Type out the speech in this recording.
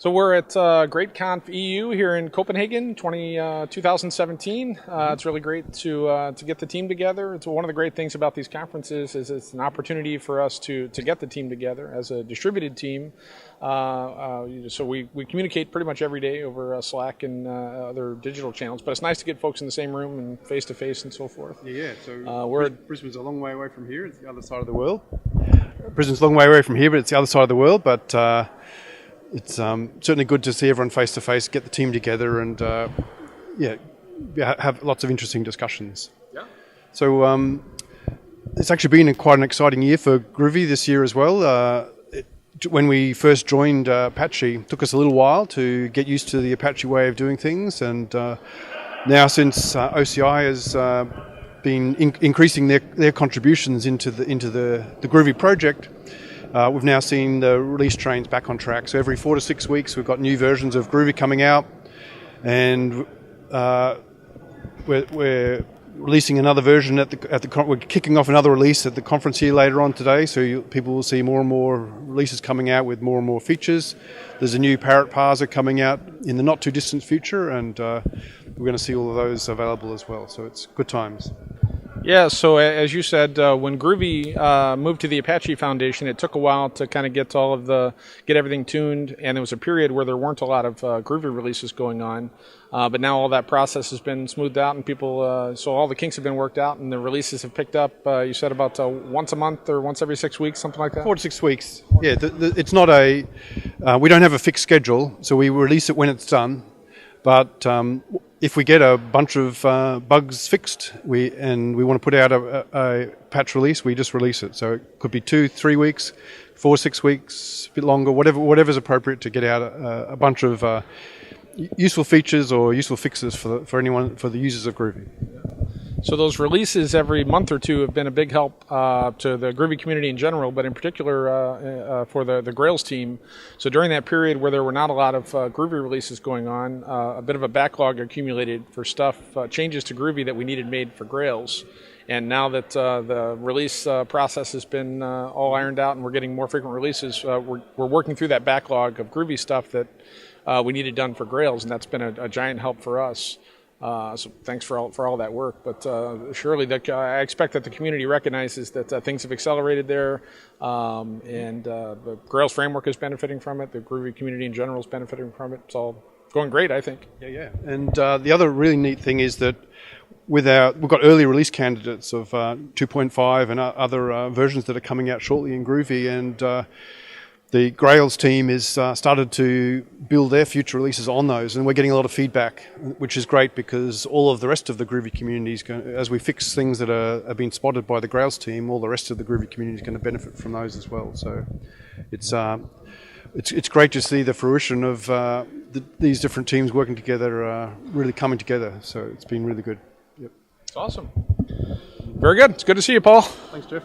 So we're at GR8Conf EU here in Copenhagen, 2017. It's really great to get the team together. It's one of the great things about these conferences is it's an opportunity for us to get the team together as a distributed team. So we communicate pretty much every day over Slack and other digital channels. But it's nice to get folks in the same room and face to face and so forth. Yeah. So Brisbane's a long way away from here. It's the other side of the world. Brisbane's a long way away from here, but it's the other side of the world. But it's certainly good to see everyone face to face, get the team together, and have lots of interesting discussions. Yeah. So it's actually been quite an exciting year for Groovy this year as well. When we first joined Apache, it took us a little while to get used to the Apache way of doing things, and now since OCI has been increasing their contributions into the Groovy project. We've now seen the release trains back on track. So every 4 to 6 weeks, we've got new versions of Groovy coming out, and we're releasing another version we're kicking off another release at the conference here later on today. So people will see more and more releases coming out with more and more features. There's a new Parrot parser coming out in the not too distant future, and we're going to see all of those available as well. So it's good times. Yeah, so as you said, when Groovy moved to the Apache Foundation, it took a while to kind of get everything tuned, and there was a period where there weren't a lot of Groovy releases going on. But now all that process has been smoothed out, and so all the kinks have been worked out, and the releases have picked up. You said about once a month or once every 6 weeks, something like that. 4 to 6 weeks. Yeah, it's not we don't have a fixed schedule, so we release it when it's done. But if we get a bunch of bugs fixed, we want to put out a patch release, we just release it. So it could be 2, 3 weeks, 4, 6 weeks, a bit longer, whatever's appropriate to get out a bunch of useful features or useful fixes for the users of Groovy. So those releases every month or two have been a big help to the Groovy community in general, but in particular for the Grails team. So during that period where there were not a lot of Groovy releases going on, a bit of a backlog accumulated for changes to Groovy that we needed made for Grails. And now that the release process has been all ironed out and we're getting more frequent releases, we're working through that backlog of Groovy stuff that we needed done for Grails, and that's been a giant help for us. So thanks for all that work, but surely I expect that the community recognizes that things have accelerated there, and the Grails framework is benefiting from it. The Groovy community in general is benefiting from it. It's all going great, I think. Yeah. And the other really neat thing is that we've got early release candidates of 2.5 and other versions that are coming out shortly in Groovy, and the Grails team has started to build their future releases on those, and we're getting a lot of feedback, which is great because all of the rest of the Groovy community is as we fix things that are being spotted by the Grails team, all the rest of the Groovy community is going to benefit from those as well. So it's great to see the fruition of these different teams working together, really coming together. So it's been really good. Yep. It's awesome. Very good. It's good to see you, Paul. Thanks, Jeff.